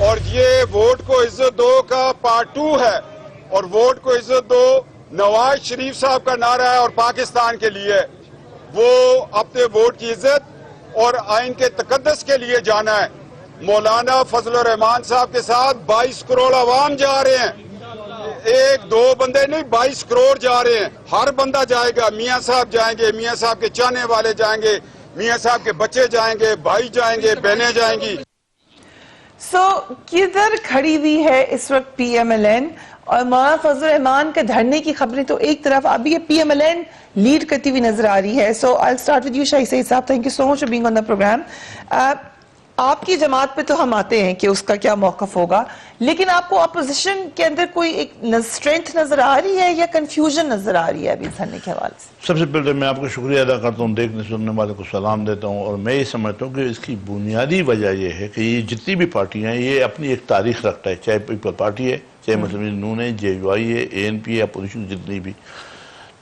اور یہ ووٹ کو عزت دو کا پارٹ 2 ہے، اور ووٹ کو عزت دو نواز شریف صاحب کا نعرہ ہے اور پاکستان کے لیے وہ اپنے ووٹ کی عزت اور آئین کے تقدس کے لیے جانا ہے۔ مولانا فضل الرحمان صاحب کے ساتھ 22 کروڑ عوام جا رہے ہیں، ایک دو بندے نہیں 22 کروڑ جا رہے ہیں، ہر بندہ جائے گا، میاں صاحب جائیں گے، میاں صاحب کے چاہنے والے جائیں گے، میاں صاحب کے بچے جائیں گے، بھائی جائیں گے، بہنیں جائیں گی۔ کدھر کھڑی ہوئی ہے اس وقت پی ایم ایل این اور مولانا فضل الرحمان کے دھرنے کی خبریں تو ایک طرف، اب یہ P M L N lead کرتی ہوئی نظر آ رہی ہے۔ So I start with you Shahi Saeed صاحب، thank you so much for being on the programme. آپ کی جماعت پہ تو ہم آتے ہیں کہ اس کا کیا موقف ہوگا، لیکن آپ کو اپوزیشن کے اندر کوئی ایک اسٹرینتھ نظر آ رہی ہے یا کنفیوژن نظر آ رہی ہے ابھی دھرنے کے حوالے سے؟ سب سے پہلے میں آپ کو شکریہ ادا کرتا ہوں، دیکھنے سننے والے کو سلام دیتا ہوں، اور میں یہ سمجھتا ہوں کہ اس کی بنیادی وجہ یہ ہے کہ یہ جتنی بھی پارٹیاں ہیں یہ اپنی ایک تاریخ رکھتا ہے، چاہے پیپل پارٹی ہے، چاہے مسلم نون ہے، جے یو آئی ہے، اے این پی ہے، اپوزیشن جتنی بھی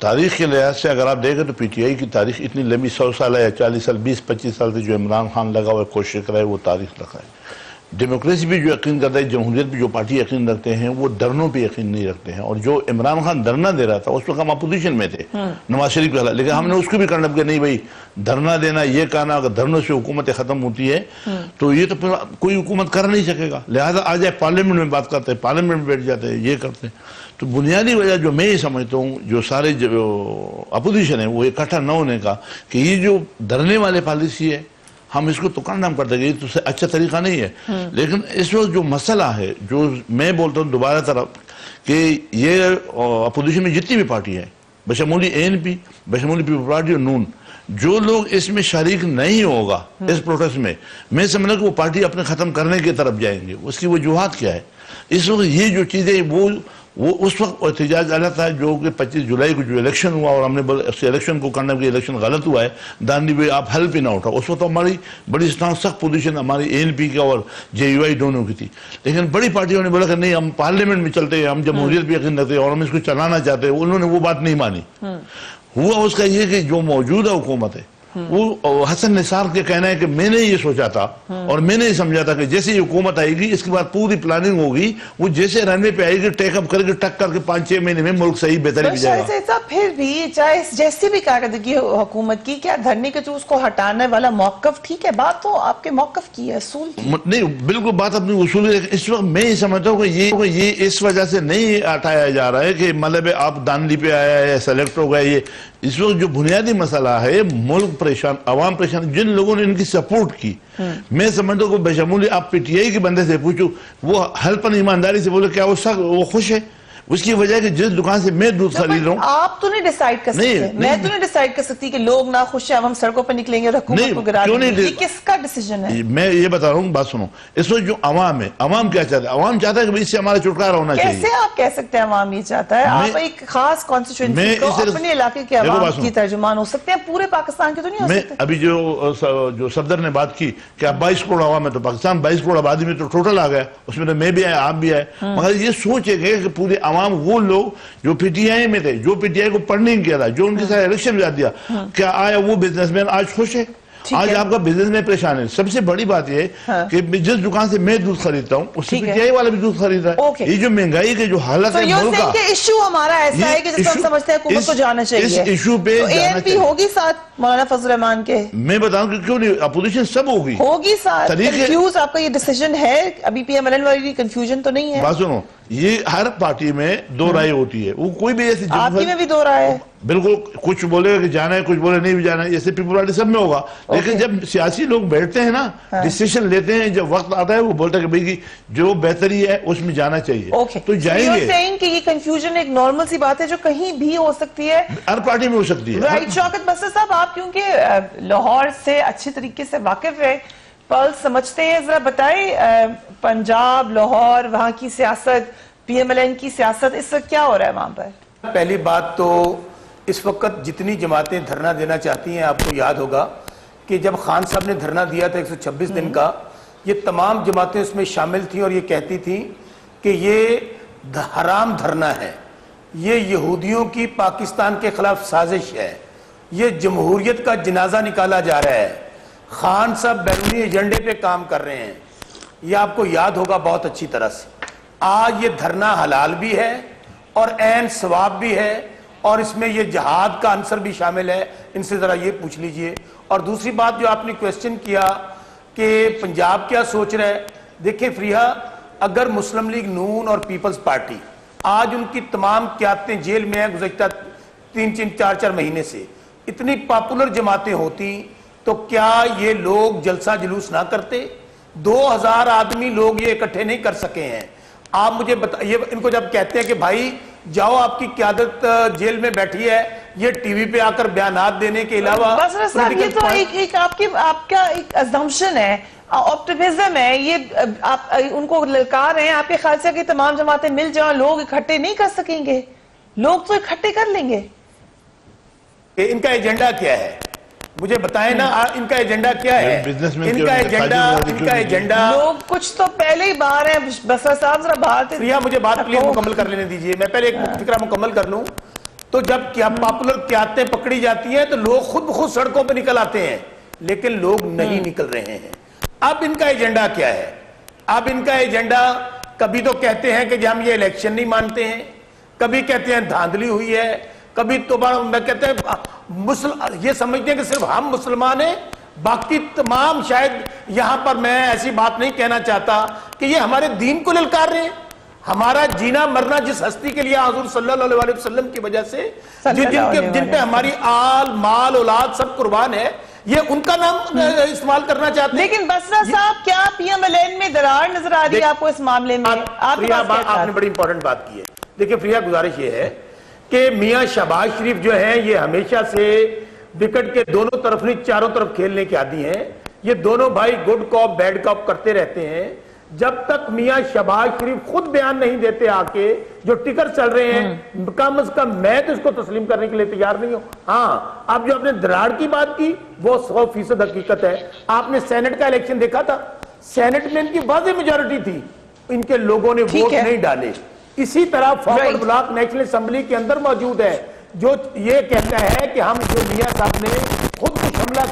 تاریخ کے لحاظ سے اگر آپ دیکھیں تو پی ٹی آئی کی تاریخ اتنی لمبی 100 سال ہے یا 40 سال 20-25 سال سے جو عمران خان لگا ہوا ہے کوشش کر رہا ہے وہ تاریخ رکھا ہے۔ ڈیموکریسی بھی جو یقین کرتا ہے، جمہوریت بھی جو پارٹی یقین رکھتے ہیں وہ دھرنوں پہ یقین نہیں رکھتے ہیں، اور جو عمران خان دھرنا دے رہا تھا اس وقت ہم اپوزیشن میں تھے نواز شریف کے خلاف، لیکن ہم نے اس کو بھی کرنا کہ نہیں بھائی دھرنا دینا یہ کہنا اگر دھرنوں سے حکومتیں ختم ہوتی ہے تو یہ تو پھر کوئی حکومت کر نہیں سکے گا، لہذا آ جائے پارلیمنٹ میں بات کرتے ہیں، پارلیمنٹ میں بیٹھ جاتے ہیں، یہ کرتے ہیں۔ تو بنیادی وجہ جو میں یہ سمجھتا ہوں جو سارے جو اپوزیشن ہے وہ اکٹھا نہ ہونے کا کہ یہ جو دھرنے والے پالیسی ہے ہم اس کو تو کنڈم کرتے ہیں، یہ تو اچھا طریقہ نہیں ہے، لیکن اس وقت جو مسئلہ ہے جو میں بولتا ہوں دوبارہ طرف کہ یہ اپوزیشن میں جتنی بھی پارٹی ہیں بشمولی اے این پی، بشمولی پیپل پارٹی اور نون، جو لوگ اس میں شریک نہیں ہوگا اس پروٹیسٹ میں سمجھنا کہ وہ پارٹی اپنے ختم کرنے کی طرف جائیں گے۔ اس کی وجوہات کیا ہے؟ اس وقت یہ جو چیزیں وہ اس وقت احتجاج آنا تھا جو کہ 25 جولائی کو جو الیکشن ہوا اور ہم نے اس الیکشن کو کرنا کہ الیکشن غلط ہوا ہے، دانڈی بھی آپ حل پہ نہ اٹھا، اس وقت ہماری بڑی سخت پوزیشن ہماری اے این پی کا اور جے یو آئی دونوں کی تھی، لیکن بڑی پارٹیوں نے بولا کہ نہیں ہم پارلیمنٹ میں چلتے ہیں، ہم جمہوریت پہ یقین رکھتے ہیں اور ہم اس کو چلانا چاہتے ہیں، انہوں نے وہ بات نہیں مانی۔ ہوا اس کا یہ کہ جو موجودہ حکومت ہے وہ حسن نثار کے کہنا ہے کہ میں نے یہ سوچا تھا اور میں نے یہ سمجھا تھا کہ جیسے یہ حکومت آئے گی اس کے بعد پوری پلاننگ ہوگی، وہ جیسے رنوے پہ آئے گی ٹیک اپ کرے گی، ٹک کر کے 5-6 مہینے میں ملک صحیح بہتری کی جائے گا۔ پھر بھی چاہے جیسی بھی کارکردگی حکومت کی، کیا دھرنے کے تو اس کو ہٹانے والا موقف ٹھیک ہے؟ بات تو آپ کے موقف کی ہے، اصول کی نہیں، بالکل بات اپنی اصول ہے۔ اس وقت میں یہ سمجھتا ہوں کہ یہ اس وجہ سے نہیں ہٹایا جا رہا ہے کہ مطلب آپ دانلی پہ آیا ہے سلیکٹ ہو گیا، یہ اس وقت جو بنیادی مسئلہ ہے ملک پریشان، عوام پریشان، جن لوگوں نے ان کی سپورٹ کی، میں سمجھتا ہوں کہ بشمولی آپ پی ٹی آئی کے بندے سے پوچھو وہ حلفاً ایمانداری سے بولے کیا وہ خوش ہے؟ اس کی وجہ کہ جس دکان سے میں دودھ خرید رہا ہوں آپ تو نہیں ڈیسائیڈ کر سکتے، میں تو نہیں ڈیسائیڈ کر سکتی کہ لوگ نہ خوش ہیں اب ہم سڑکوں پر نکلیں گے اور حکومت کو گرا دیں گے، یہ کس کا ڈیسیجن ہے؟ میں یہ بتا رہا ہوں، بات سنو، اس وقت جو عوام ہے، عوام کیا چاہتا ہے؟ عوام چاہتا ہے کہ اس سے ہمارا چھٹکارا ہونا چاہیے۔ کیسے آپ کہہ سکتے ہیں عوام یہ چاہتا ہے؟ آپ ایک خاص کانسٹیٹوئنسی کو اپنے علاقے کے عوام کی ترجمان ہو سکتے ہیں، پورے پاکستان کے تو نہیں ہو سکتے۔ ابھی جو صدر نے بات کی کہ اب 22 کروڑ عوام ہے تو پاکستان 22 کروڑ آبادی میں تو ٹوٹل آ گیا، اس میں تو میں بھی آیا آپ بھی آئے، مگر یہ سوچے گئے کہ پورے عوام وہ لوگ جو پی ٹی آئی میں تھے، جو پی ٹی آئی کو پڑھ نہیں کیا تھا، جو ان کے ساتھ الیکشن میں دیا، کیا آیا وہ بزنس مین آج خوش ہے؟ آج آپ کا بزنس میں پریشان ہے۔ سب سے بڑی بات یہ ہے کہ جس دکان سے میں دودھ خریدتا ہوں اس سے پی ٹی آئی والا بھی دودھ خرید رہا ہے۔ یہ جو مہنگائی کے جو حالت ہے ملک کا، ایشو ہمارا ایسا ہے کہ جس کو ہم سمجھتے ہیں حکومت کو جانا چاہیے، اس ایشو پہ اے این پی ہوگی ساتھ مولانا فضل الرحمان کے؟ میں بتاؤں کہ کیوں نہیں، اپوزیشن سب ہوگی ساتھ۔ کنفیوز آپ کا یہ ڈیسیجن ہے ابھی پی ایم ایل این والی کنفیوژن تو نہیں ہے؟ بات سنو، یہ ہر پارٹی میں دو رائے ہوتی ہے، وہ کوئی بھی ایسی آپ کی میں بھی دو رائے ہے؟ بالکل، کچھ بولے گا کہ جانا ہے، کچھ بولے نہیں بھی جانا ہے، جیسے پیپل پارٹی سب میں ہوگا، لیکن جب سیاسی لوگ بیٹھتے ہیں نا، ڈیسیشن لیتے ہیں، جب وقت آتا ہے وہ بولتا ہے کہ بھئی جو بہتری ہے اس میں جانا چاہیے تو جائیں گے۔ کہ یہ کنفیوژن ایک نارمل سی بات ہے جو کہیں بھی ہو سکتی ہے، ہر پارٹی میں ہو سکتی ہے۔ رائٹ، شوکت بسر صاحب آپ کیونکہ لاہور سے اچھے طریقے سے واقف ہے، پلس سمجھتے ہیں، ذرا بتائیں پنجاب، لاہور، وہاں کی سیاست، پی ایم ایل این کی سیاست، اس وقت کیا ہو رہا ہے وہاں پر؟ پہلی بات تو اس وقت جتنی جماعتیں دھرنا دینا چاہتی ہیں، آپ کو یاد ہوگا کہ جب خان صاحب نے دھرنا دیا تھا 126 دن کا، یہ تمام جماعتیں اس میں شامل تھیں اور یہ کہتی تھیں کہ یہ حرام دھرنا ہے، یہ یہودیوں کی پاکستان کے خلاف سازش ہے، یہ جمہوریت کا جنازہ نکالا جا رہا ہے، خان صاحب بیرونی ایجنڈے پہ کام کر رہے ہیں۔ یہ آپ کو یاد ہوگا بہت اچھی طرح سے. آج یہ دھرنا حلال بھی ہے اور عین ثواب بھی ہے اور اس میں یہ جہاد کا عنصر بھی شامل ہے. ان سے ذرا یہ پوچھ لیجئے. اور دوسری بات جو آپ نے کویسچن کیا کہ پنجاب کیا سوچ رہا ہے, دیکھیں فریحہ, اگر مسلم لیگ نون اور پیپلز پارٹی آج ان کی تمام قیادتیں جیل میں ہیں گزشتہ 3-4 مہینے سے, اتنی پاپولر جماعتیں ہوتی تو کیا یہ لوگ جلسہ جلوس نہ کرتے؟ 2000 آدمی لوگ یہ اکٹھے نہیں کر سکے ہیں. آپ مجھے یہ ان کو جب کہتے ہیں کہ بھائی جاؤ آپ کی قیادت جیل میں بیٹھی ہے, یہ ٹی وی پہ آ کر بیانات دینے کے علاوہ بسرا صاحب یہ تو ایک آپ کا ایک assumption ہے, آپٹیمزم ہے, یہ آپ ان کو للکار رہے ہیں. آپ کے خیال سے کہ تمام جماعتیں مل جائیں لوگ اکٹھے نہیں کر سکیں گے؟ لوگ تو اکٹھے کر لیں گے. ان کا ایجنڈا کیا ہے مجھے بتائیں نا, ان کا ایجنڈا کیا ہے؟ ان کا ایجنڈا لوگ کچھ تو پہلے ہی باہر ہیں. بسرا صاحب ذرا باہر فریحہ مجھے بات پلیز مکمل کر لینے دیجئے, میں پہلے ایک فکرہ مکمل کر لوں. تو جب پاپولر قیادتیں پکڑی جاتی ہیں تو لوگ خود بخود سڑکوں پہ نکل آتے ہیں, لیکن لوگ نہیں نکل رہے ہیں. اب ان کا ایجنڈا کیا ہے؟ اب ان کا ایجنڈا کبھی تو کہتے ہیں کہ ہم یہ الیکشن نہیں مانتے ہیں, کبھی کہتے ہیں دھاندلی ہوئی ہے, کبھی تو میں کہتے ہیں یہ سمجھتے ہیں کہ صرف ہم مسلمان ہیں, باقی تمام شاید یہاں پر میں ایسی بات نہیں کہنا چاہتا کہ یہ ہمارے دین کو للکار رہے ہیں. ہمارا جینا مرنا جس ہستی کے لیے حضور صلی اللہ علیہ وسلم کی وجہ سے جن پہ ہماری آل مال اولاد سب قربان ہے, یہ ان کا نام استعمال کرنا چاہتے ہیں. لیکن بسرا صاحب کیا پی ایم ایل این میں درار نظر آ رہی ہے آپ کو اس معاملے میں؟ آپ نے بڑی امپورٹنٹ بات کی ہے. دیکھیں فریحہ, گزارش یہ ہے کہ میاں شہباز شریف جو ہیں یہ ہمیشہ سے وکٹ کے دونوں طرف نہیں چاروں طرف کھیلنے کے عادی ہیں. یہ دونوں بھائی گڈ کاپ بیڈ کاپ کرتے رہتے ہیں. جب تک میاں شہباز شریف خود بیان نہیں دیتے آ کے جو ٹکر چل رہے ہیں, کم از کم میں تو اس کو تسلیم کرنے کے لیے تیار نہیں ہوں. ہاں, اب جو آپ نے درار کی بات کی وہ 100% حقیقت ہے. آپ نے سینٹ کا الیکشن دیکھا تھا, سینٹ میں ان کی واضح میجورٹی تھی, ان کے لوگوں نے ووٹ نہیں ڈالے. اسی طرح فارورڈ بلاک نیشنل اسمبلی کے اندر موجود ہے جو یہ کہتا ہے کہ ہم جو میاں صاحب نے خود کچھ حملہ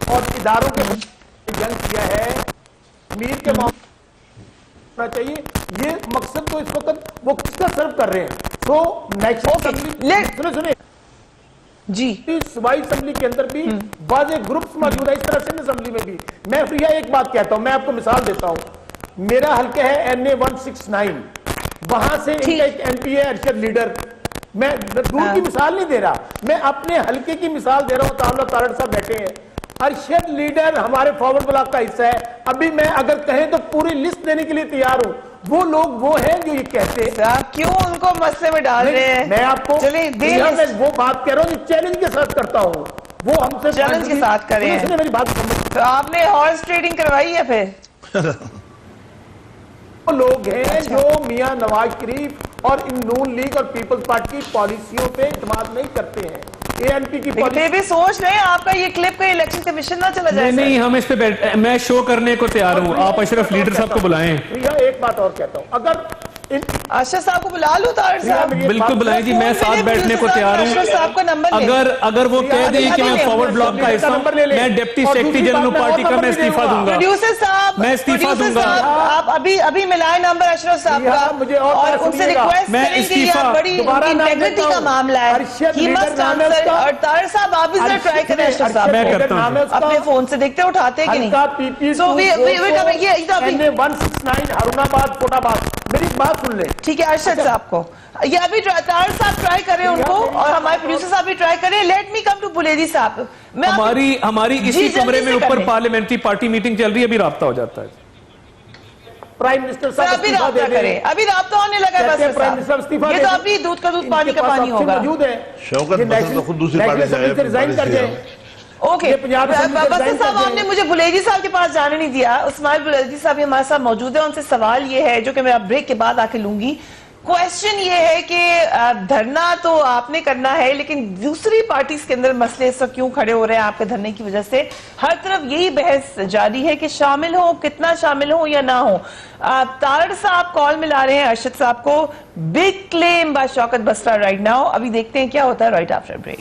اور اداروں کے جنگ کیا ہے, امیر کے معاملہ چاہیے, یہ مقصد تو اس وقت وہ کس کا سرو کر رہے ہیں. تو نیشنل سنیں جی صوبائی اسمبلی کے اندر بھی واضح گروپس موجود ہے, اس طرح سے اسمبلی میں بھی. میں فریحہ ایک بات کہتا ہوں, میں آپ کو مثال دیتا ہوں. میرا حلقہ ہے NA 169, وہاں سے ان کا ایک MP ہے ارشد لیڈر. میں دور کی مثال نہیں دے رہا, میں اپنے حلقے کی مثال دے رہا ہوں. تعالیٰ تارڑ صاحب بیٹھے ہیں, ارشد لیڈر ہمارے فارورڈ بلاک کا حصہ ہے. ابھی میں اگر کہیں تو پوری لسٹ دینے کے لیے تیار ہوں. وہ لوگ وہ ہیں جو یہ کہتے ہیں. کیوں ان کو مسئلے میں ڈال رہے ہیں؟ میں آپ کو وہ بات کہہ رہا ہوں جو چیلنج کے ساتھ کرتا ہوں, وہ ہم سے چیلنج کے ساتھ کریں. میری بات سمجھ, تو آپ نے ہارس ٹریڈنگ کروائی ہے پھر؟ وہ لوگ ہیں جو میاں نواز شریف اور ان نون لیگ اور پیپلز پارٹی کی پالیسیوں پہ اعتماد نہیں کرتے ہیں. ANP کی پھر بھی سوچ رہے ہیں آپ کا یہ کلپ کا الیکشن کمیشن نہ چلا جائے. نہیں, ہم اس پہ میں شو کرنے کو تیار ہوں, آپ اشرف لیڈر صاحب کو بلائیں. ایک بات اور کہتا ہوں, اگر اشرف صاحب کو بلا لو طاہر صاحب. بالکل بلائیں جی, میں ساتھ بیٹھنے کو تیار ہوں. اگر وہ کہہ دیں کہ میں فارورڈ بلاک کا حصہ ہوں, میں ڈپٹی سیکرٹری جنرل پارٹی کا میں استعفیٰ دوں گا. پروڈیوسر صاحب, میں استعفیٰ دوں گا. آپ ابھی ملائیں نمبر اشرف صاحب کا اور ان سے ریکویسٹ کریں کہ یہ بڑی انٹیگریٹی کا معاملہ ہے, ہی مسٹ آنسر. اور طاہر صاحب آپ بھی ذرا ٹرائی کریں اشرف صاحب, میں کرتا ہوں اپنے فون سے دیکھتے اٹھاتے کہ نہیں. سو وی 169 ہارون آباد کوٹ آباد, میری بات سن لیں. ٹھیک ہے ارشد صاحب کو یہ ابھی طاہر صاحب ٹرائی کریں ان کو, اور ہمارے پروڈیوسر صاحب بھی ٹرائی کریں. Late me come to Buledi صاحب. ہماری اسی کمرے میں اوپر پارلیمنٹری پارٹی میٹنگ چل رہی ہے, ابھی رابطہ ہو جاتا ہے. پرائم منسٹر صاحب ابھی رابطہ کریں, ابھی رابطہ ہونے لگا ہے. بس یہ تو ابھی دودھ کا دودھ پانی کا پانی ہوگا. موجود ہے شوکت بسر تو خود دوسری پارٹی سے ریزائن کر جائیں. اوکے بسر صاحب, آپ نے مجھے بلیدی صاحب کے پاس جانے نہیں دیا. اسماعیل بلیدی صاحب ہمارے ساتھ موجود ہیں, ان سے سوال یہ ہے جو کہ میں بریک کے بعد آ کے لوں گی. کوشچن یہ ہے کہ دھرنا تو آپ نے کرنا ہے, لیکن دوسری پارٹیز کے اندر مسئلے اس وقت کیوں کھڑے ہو رہے ہیں آپ کے دھرنے کی وجہ سے؟ ہر طرف یہی بحث جاری ہے کہ شامل ہوں, کتنا شامل ہوں یا نہ ہوں. طارڑ صاحب کال ملا رہے ہیں ارشد صاحب کو. Big claim by Shaukat Basra right now. ابھی دیکھتے ہیں کیا ہوتا ہے right after break.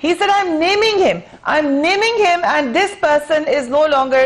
He said, I'm naming him and this person is no longer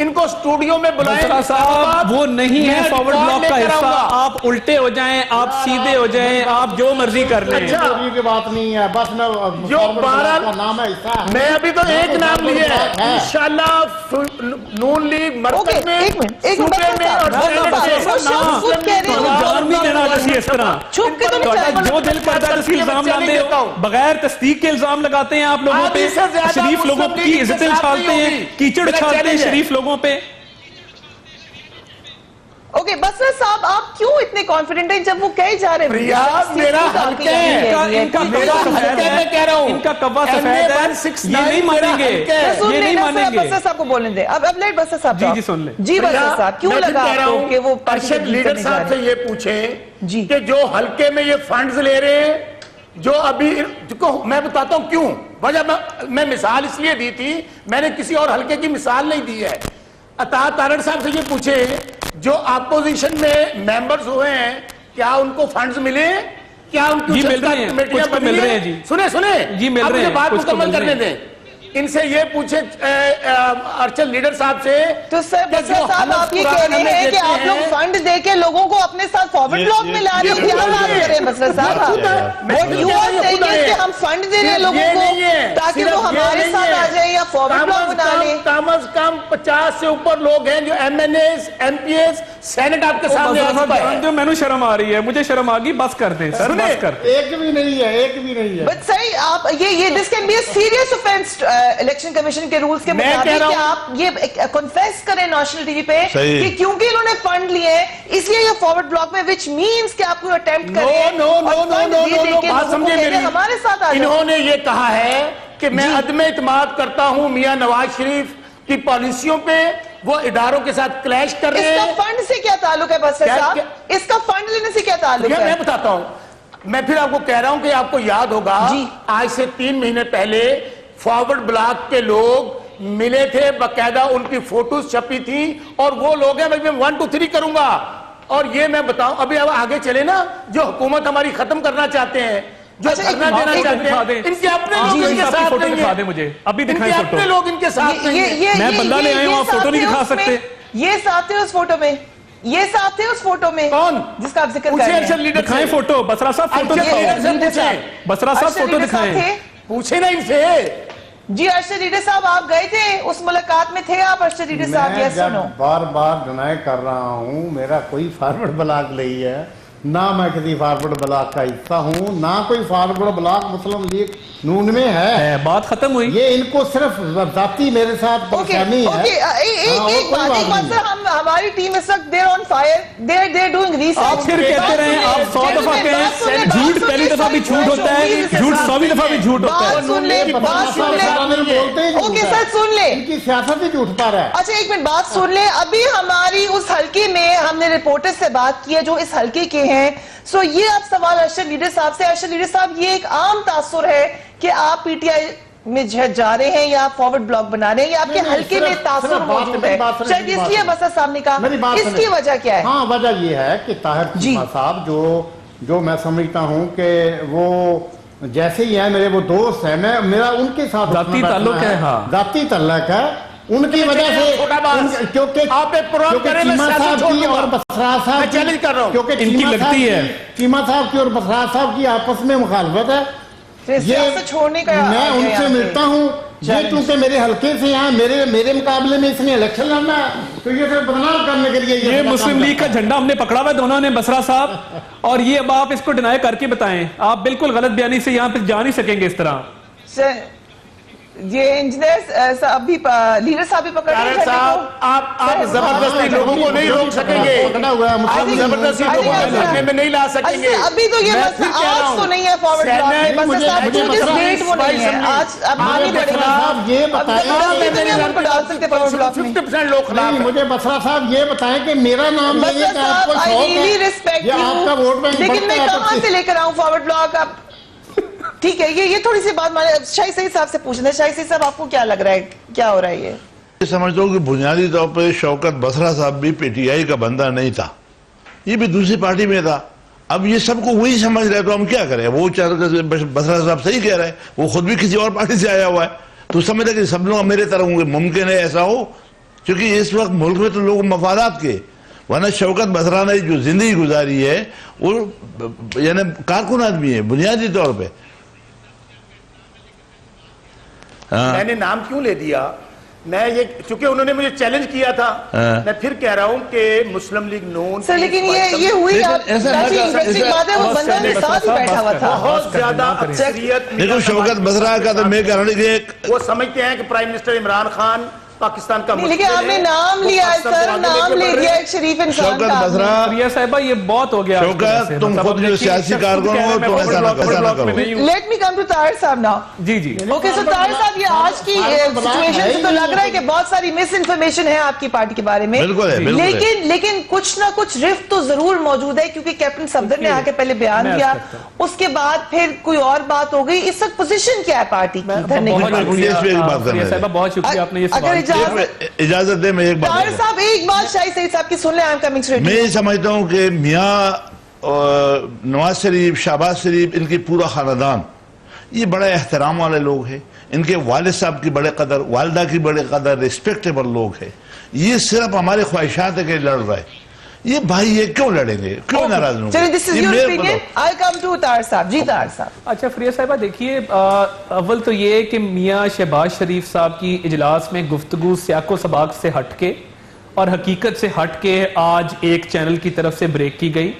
ان کو اسٹوڈیو میں بلائیں. بسرا صاحب وہ نہیں ہے فارورڈ بلاک کا حصہ. آپ الٹے ہو جائیں, آپ سیدھے ہو جائیں, آپ جو مرضی کر لیں. کی بات نہیں ہے, بس میں جو بہرحال نام ہے حصہ ہے. میں ابھی تو ایک نام لیا ہے انشاءاللہ نون لیگ مرکز میں صوبے میں اور جان نہیں دینا کسی اس طرح جو دل کرتا ہے اس کی الزام لاتے ہو, بغیر تصدیق کے الزام لگاتے ہیں آپ لوگوں پہ, شریف لوگوں کی عزتیں اچھالتے ہیں, کیچڑ اچھالتے ہیں شریف لوگوں پہ. اوکے بسرا صاحب آپ کیوں اتنے کانفیڈنٹ ہیں جب وہ کہے جا رہے ہیں ریاض میرا حلقہ ہے, ان کا میرا حلقہ میں کہہ رہا ہوں, ان کا کبا سفید ہے, یہ نہیں مانیں گے, یہ نہیں مانیں گے. بسرا صاحب کو بولنے دیں. اب لیٹ بسرا صاحب جی سن لیں. جی بسرا صاحب کیوں لگا آپ کو کہ وہ ارشد لیڈر صاحب سے یہ پوچھیں جی کہ جو حلقے میں یہ فنڈز لے رہے ہیں, جو ابھی میں بتاتا ہوں کیوں وجہ, میں مثال اس لیے دی تھی, میں نے کسی اور حلقے کی مثال نہیں دی ہے. عطا تارڑ صاحب سے یہ پوچھے جو اپوزیشن میں ممبرز ہوئے ہیں کیا ان کو فنڈز ملے, کیا ان کی کمیٹیاں بنی ہیں, سنیں جی مل رہے ہیں, بات مکمل کرنے دیں. ان سے یہ پوچھیں ارشد لیڈر صاحب سے تو سر بسرا صاحب آپ یہ کہہ رہے ہیں کہ آپ لوگ فنڈ دے کے لوگوں کو اپنے ساتھ فارورڈ بلاک میں لا رہے ہیں, کیا بات کر رہے ہیں بسرا صاحب؟ What you are saying is کہ ہم فنڈ دے رہے ہیں لوگوں کو تاکہ وہ ہمارے ساتھ آ جائیں یا فارورڈ بلاک بنا لیں. کم از کم 50 سے اوپر لوگ ہیں جو MNAs, MPAs, sent آپ کے سامنے. میں نے شرم آ رہی ہے, مجھے شرم آ گئی, بس کر دیں سر, بس کر. ایک بھی نہیں ہے, ایک بھی نہیں ہے. بٹ صحیح آپ یہ this can be a serious offense election commission کے رولز کے مطابق کہ آپ یہ کنفیس کریں نیشنل ٹی وی پہ کہ کیونکہ انہوں نے فنڈ لیے ہیں اس لیے یہ فارورڈ بلاک میں which means کہ آپ کو اٹیمپٹ کریں بات سمجھے میری. ہمارے ساتھ انہوں نے یہ کہا ہے کہ میں عدم اعتماد کرتا ہوں میاں نواز شریف کی پالیسیوں پہ, وہ اداروں کے ساتھ کلیش کر رہے ہیں. اس کا فنڈ سے کیا تعلق ہے بسرا صاحب, اس کا فنڈ لینے سے کیا تعلق ہے؟ میں بتاتا ہوں, میں پھر آپ کو کہہ رہا ہوں کہ آپ کو یاد ہوگا آج سے 3 مہینے پہلے فارورڈ بلاک کے لوگ ملے تھے, باقاعدہ ان کی فوٹوز چھپی تھی, اور وہ لوگ ہیں, میں 1 2 3 کروں گا. اور یہ میں بتاؤں ابھی اب آگے چلے نا, جو حکومت ہماری ختم کرنا چاہتے ہیں, جو کرنا دینا چاہتے ہیں, ان کے اپنے لوگ ان کے ساتھ نہیں ہیں, مجھے ابھی ان کے اپنے لوگ ان کے ساتھ نہیں ہیں. میں بندہ لے آئے ہوں, آپ فوٹو نہیں دکھا سکتے. یہ ساتھ تھے اس فوٹو میں, یہ ساتھ تھے اس فوٹو میں کون جس کا آپ ذکر کر رہے ہیں؟ دکھائیں فوٹو, بسرا صاحب فوٹو دکھائیں, بسرا صاحب فوٹو دکھائیں, پوچھیں نا ان سے. جی ارشد لیڈر صاحب آپ گئے تھے اس ملاقات میں, تھے آپ ارشد لیڈر صاحب؟ میں جب بار بار ڈینائی کر رہا ہوں, میرا کوئی فارورڈ بلاک نہیں ہے, نہ میں کسی فارورڈ بلاک کا حصہ ہوں, نہ کوئی فارورڈ بلاک مسلم لیگ نون میں ہے. بات ختم ہوئی. یہ ان کو صرف ذاتی میرے ساتھ پریشانی ہے. ایک بات سر, ہماری ٹیم اس وقت they're on fire, they're doing research. آپ پھر کہتے رہے ہیں, آپ 100 دفعہ کہیں جھوٹ پہلی دفعہ بھی جھوٹ ہوتا ہے, جھوٹ 100ویں دفعہ بھی جھوٹ ہوتا ہے. بات سن لیں, بات سن لیں. اوکے سر سن لیں, ان کی سیاست ہی جھوٹ پا رہا ہے. اچھا ایک منٹ بات سن لیں. ابھی ہماری اس حلقے میں ہم نے رپورٹر سے بات کی ہے جو اس حلقے کے ہیں, سو یہ آپ سوال ارشد لیڈر صاحب سے. ارشد لیڈر صاحب یہ ایک عام تاثر ہے کہ آپ پی ٹی آئی میں جا رہے ہیں یا آپ فارورڈ بلاک بنا رہے ہیں یا آپ کے حلقے میں تاثر موجود ہے, شاید اس لیے بسرا صاحب نے کہا, اس کی وجہ کیا ہے؟ ہاں وجہ یہ ہے کہ طاہر چیمہ صاحب جو میں سمجھتا ہوں کہ وہ جیسے ہی ہیں میرے وہ دوست ہیں, میرا ان کے ساتھ ذاتی تعلق ہے, ہاں ذاتی تعلق ہے, ان کی وجہ سے کیونکہ آپ ایک پروگرام کریں, میں چیمہ سیاست صاحب چھوڑ کی دوں اور گا, بسرا صاحب میں چیلنج کر رہا ہوں, کیونکہ ان کی لگتی ہے چیمہ صاحب کی اور بسرا صاحب کی آپس میں مخالفت ہے. سیاست چھوڑنے کا میں ان سے ملتا ہوں, یہ کیونکہ میرے حلقے سے ہیں, میرے مقابلے میں اس نے الیکشن لڑنا ہے, تو یہ صرف بدنام کرنے کے لیے یہ مسلم لیگ کا جھنڈا ہم نے پکڑا ہوا ہے دونوں نے, بسرا صاحب, اور یہ اب آپ اس کو ڈینائی کر کے بتائیں, آپ بالکل غلط بیانی سے یہاں پہ جا نہیں سکیں گے اس طرح. یہ انجینئر ابھی لیڈر صاحب بھی پکڑ رہے صاحب, آپ زبردستی لوگوں کو نہیں روک سکیں گے, آپ زبردستی لوگوں کو لڑنے میں نہیں لا سکیں گے. ابھی تو یہ مسئلہ آج تو نہیں ہے فارورڈ بلاک, بس صاحب جو جس ڈیٹ وہ نہیں ہے, آج اب مانی پڑے گا, یہ بتائیں, مجھے بسرا صاحب یہ بتائیں کہ میرا نام لینے کا آپ کو شوق ہے یا آپ کا ووٹ بینک, لیکن میں کہاں سے لے کر آؤں فارورڈ بلاک؟ اب ٹھیک ہے, یہ تھوڑی سی بات شاہی سعید صاحب سے پوچھنا ہے. شاہی سعید صاحب آپ کو کیا لگ رہا ہے, کیا ہو رہا ہے؟ یہ سمجھتا ہوں کہ بنیادی طور پر شوکت بسرا صاحب بھی پی ٹی آئی کا بندہ نہیں تھا, یہ بھی دوسری پارٹی میں تھا. اب یہ سب کو وہی سمجھ رہے تو ہم کیا کریں, وہ بسرا صاحب صحیح کہہ رہے ہیں, وہ خود بھی کسی اور پارٹی سے آیا ہوا ہے, تو سمجھتا کہ سب لوگ میرے طرح ہوں گے. ممکن ہے ایسا ہو کیونکہ اس وقت ملک میں تو لوگ مفادات کے، ورنہ شوکت بسرا نے جو زندگی گزاری ہے وہ یعنی کارکن آدمی ہے بنیادی طور پہ. میں نے نام کیوں لے دیا؟ میں یہ چونکہ انہوں نے مجھے چیلنج کیا تھا، میں پھر کہہ رہا ہوں کہ مسلم لیگ نون سر لیکن یہ ہوئی بہت زیادہ اکثریت. دیکھو شوکت بسرا کا تو میں کہہ رہا ہوں کہ وہ سمجھتے ہیں کہ پرائم منسٹر عمران خان پاکستان کا لیکن آپ نے نام لیا ہے سر، نام لے دیا ایک شریف انسان شوکت کا. بسرا فریہ صاحبہ یہ بہت ہو گیا. شوکت تم خود جو سیاسی کارکن ہو تم ایسا نہ کرو. Let me come to Tahir صاحب نا. جی جی اوکے سو طاہر صاحب یہ آج کی سچویشن سے تو لگ رہا ہے کہ بہت ساری مس انفارمیشن ہے آپ کی پارٹی کے بارے میں، بالکل ہے، بالکل ہے. لیکن کچھ نہ کچھ رفت تو ضرور موجود ہے کیونکہ کیپٹن صفدر نے آ کے پہلے بیان کیا، اس کے بعد پھر کوئی اور بات ہو گئی. اس وقت پوزیشن کیا ہے پارٹی کی دھرنے کی؟ بہت شکریہ آپ نے یہ اگر سوال. اجازت دے میں ایک بات طاہر صاحب ایک بات شاہد سعید صاحب کی سن لیں. میں یہ سمجھتا ہوں کہ میاں نواز شریف، شہباز شریف، ان کی پورا خاندان یہ بڑے احترام والے لوگ ہیں. ان کے والد صاحب کی بڑے قدر، والدہ کی بڑے قدر، ریسپیکٹیبل لوگ ہیں. یہ صرف ہمارے خواہشات ہے کہ لڑ رہے. یہ بھائی یہ کیوں لڑیں گے، کیوں ناراض ہوں چلیں this is your opinion. I'll come to Tahir صاحب. جی طاہر صاحب. اچھا فریہ صاحبہ دیکھیے، اول تو یہ کہ میاں شہباز شریف صاحب کی اجلاس میں گفتگو سیاق و سباق سے ہٹ کے اور حقیقت سے ہٹ کے آج ایک چینل کی طرف سے بریک کی گئی.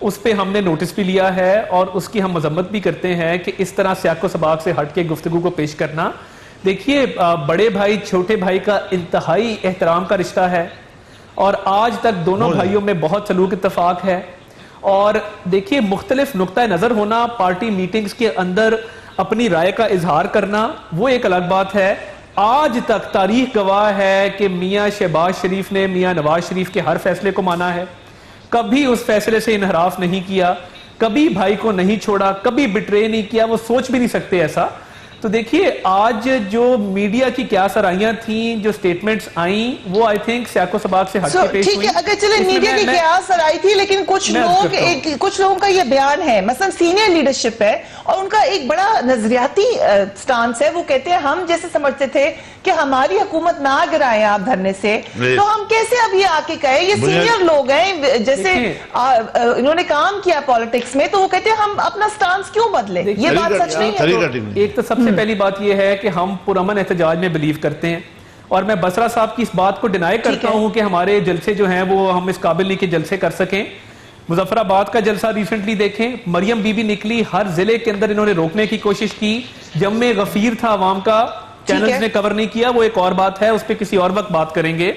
اس پہ ہم نے نوٹس بھی لیا ہے اور اس کی ہم مذمت بھی کرتے ہیں کہ اس طرح سیاق و سباق سے ہٹ کے گفتگو کو پیش کرنا. دیکھیے بڑے بھائی چھوٹے بھائی کا انتہائی احترام کا رشتہ ہے اور آج تک دونوں بھائیوں میں بہت سلوک اتفاق ہے. اور دیکھیے مختلف نقطہ نظر ہونا، پارٹی میٹنگز کے اندر اپنی رائے کا اظہار کرنا وہ ایک الگ بات ہے. آج تک تاریخ گواہ ہے کہ میاں شہباز شریف نے میاں نواز شریف کے ہر فیصلے کو مانا ہے، کبھی اس فیصلے سے انحراف نہیں کیا، کبھی بھائی کو نہیں چھوڑا، کبھی بٹرے نہیں کیا. وہ سوچ بھی نہیں سکتے ایسا. تو دیکھیے آج جو میڈیا کی کیا سرائیاں تھیں، جو سٹیٹمنٹس آئیں، وہ آئی تھنک سیاق و سباق سے ہٹ کے پیش ہوئی. ٹھیک ہے، اگر چلے میڈیا کی کیا سرائی تھی، لیکن کچھ لوگوں کا یہ بیان ہے، مثلا سینئر لیڈرشپ ہے اور ان کا ایک بڑا نظریاتی سٹانس ہے. وہ کہتے ہیں ہم جیسے سمجھتے تھے کہ ہماری حکومت نہ گرائیں آپ دھرنے سے، تو ہم کیسے اب یہ آ کے کہیں؟ یہ سینئر لوگ ہیں، جیسے انہوں نے کام کیا پالیٹکس میں، تو وہ کہتے ہیں ہم اپنا سٹانس کیوں بدلے. یہ بات سچ نہیں ہے. ایک تو سب سے پہلی بات یہ ہے کہ ہم پرامن احتجاج میں بلیو کرتے ہیں اور میں بسرا صاحب کی اس بات کو ڈینائی کرتا ہوں کہ ہمارے جلسے جو ہیں وہ ہم اس قابل نہیں کہ جلسے کر سکیں. مظفر آباد کا جلسہ ریسنٹلی دیکھیں، مریم بی بی نکلی، ہر ضلع کے اندر انہوں نے روکنے کی کوشش کی. جمع غفیر تھا عوام کا، چینلز نے کور نہیں کیا، وہ ایک اور بات ہے، اس پہ کسی اور وقت بات کریں گے.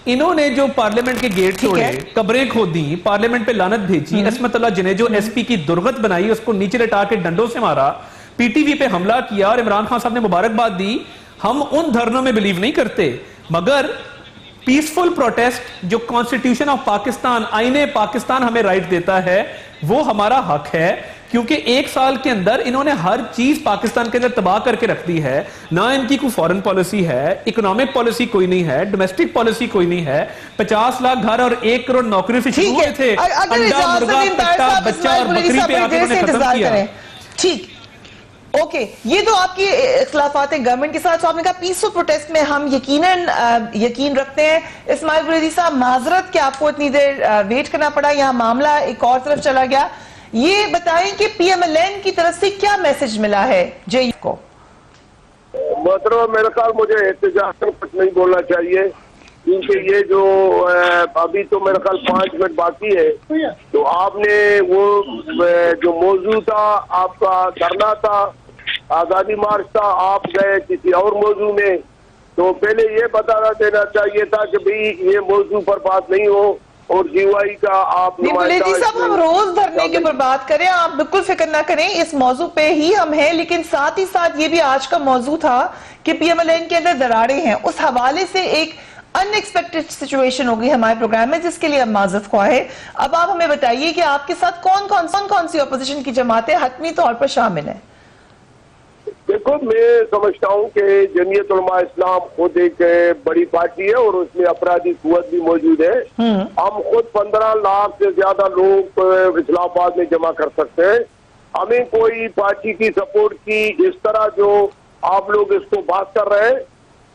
انہوں نے جو پارلیمنٹ کے گیٹ توڑے، قبریں کھودیں، پارلیمنٹ پہ لعنت بھیجی، عصمت اللہ جنیجو ایس پی کی درغت بنائی، اس کو نیچے لٹا کے ڈنڈوں سے مارا، پی ٹی وی پہ حملہ کیا اور عمران خان صاحب نے مبارکباد دی. ہم ان دھرنوں میں بلیو نہیں کرتے، مگر پیسفل پروٹیسٹ جو کانسٹیٹیوشن آف پاکستان، آئین پاکستان ہمیں رائٹ دیتا ہے، وہ ہمارا حق ہے. کیونکہ ایک سال کے اندر انہوں نے ہر چیز پاکستان کے اندر تباہ کر کے رکھ دی ہے. نہ ان کی کوئی فورن پالیسی ہے، اکنامک پالیسی کوئی نہیں ہے، ڈومیسٹک پالیسی کوئی نہیں ہے. 50 لاکھ گھر اور 1 کروڑ نوکری سے شروع ہوئے تھے، انڈا، مرغا، پٹا، بچہ اور بکری پہ آپ انہوں نے ختم کیا. ٹھیک، اوکے، یہ تو آپ کی اختلافات ہیں گورنمنٹ کے ساتھ. آپ نے کہا پیسفل پروٹیسٹ میں ہم یقین رکھتے ہیں. اسماعیل بریلوی صاحب معذرت کہ آپ کو اتنی دیر ویٹ کرنا پڑا، یہاں معاملہ ایک اور طرف چلا گیا. یہ بتائیں کہ پی ایم ایل این کی طرف سے کیا میسج ملا ہے جے یو کو؟ محترمہ میرے خیال مجھے احتجاج پر کچھ نہیں بولنا چاہیے، کیونکہ یہ جو ابھی تو میرے خیال 5 منٹ باقی ہے، تو آپ نے وہ جو موضوع تھا آپ کا دھرنا تھا، آزادی مارچ تھا، آپ گئے کسی اور موضوع میں، تو پہلے یہ بتانا دینا چاہیے تھا کہ بھئی یہ موضوع پر بات نہیں ہو. اور جی وائی کا آپ جی صاحب ہم روز دھرنے کے اوپر بات کریں، آپ بالکل فکر نہ کریں، اس موضوع پہ ہی ہم ہیں. لیکن ساتھ ہی ساتھ یہ بھی آج کا موضوع تھا کہ پی ایم ایل این کے اندر دراڑیں ہیں. اس حوالے سے ایک ان ایکسپیکٹڈ سچویشن ہو گئی ہمارے پروگرام میں، جس کے لیے ہم معذرت خواہ ہیں. اب آپ ہمیں بتائیے کہ آپ کے ساتھ کون سی اپوزیشن کی جماعتیں حتمی طور پر شامل ہیں؟ دیکھو میں سمجھتا ہوں کہ جمعیت علماء اسلام خود ایک بڑی پارٹی ہے اور اس میں افرادی قوت بھی موجود ہے. ہم خود 15 لاکھ سے زیادہ لوگ اسلام آباد میں جمع کر سکتے ہیں. ہمیں کوئی پارٹی کی سپورٹ کی اس طرح جو آپ لوگ اس کو بات کر رہے ہیں